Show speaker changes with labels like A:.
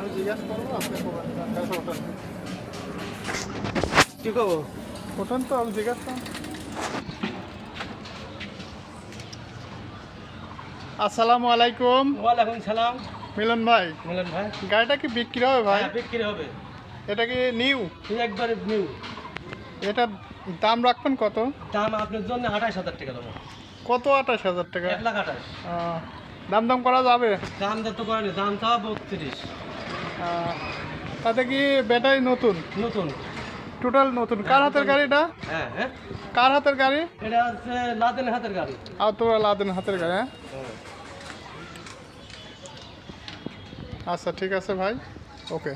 A: আমি জিজ্ঞাসা করবো, আপনি ওঠান।
B: কি করবো?
A: ওঠান তো, আমি জিজ্ঞাসা করুন। আসসালামু আলাইকুম।
B: ওয়ালাইকুম সালাম।
A: মিলন ভাই,
B: মিলন ভাই,
A: গাড়িটা কি বিক্রি হবে ভাই?
B: হ্যাঁ, বিক্রি হবে।
A: এটা কি নিউ?
B: একবারে নিউ।
A: এটার দাম রাখবেন কত?
B: দাম আপনার জন্য 28,000 টাকা দেবো।
A: কত? 28,000 টাকা?
B: 1,28,000।
A: দাম দাম করা যাবে?
B: দাম দর তো করেনি, দাম চাওয়া 32।
A: তাতে কি ব্যাটারি নতুন?
B: নতুন,
A: টোটাল নতুন। কার হাতের গাড়িটা?
B: হ্যাঁ হ্যাঁ,
A: কার হাতের গাড়ি?
B: এটা হচ্ছে লাদেন হাতের গাড়ি।
A: আর তোরা লাদেন হাতের গাড়ি? হ্যাঁ, আচ্ছা ঠিক আছে ভাই, ওকে।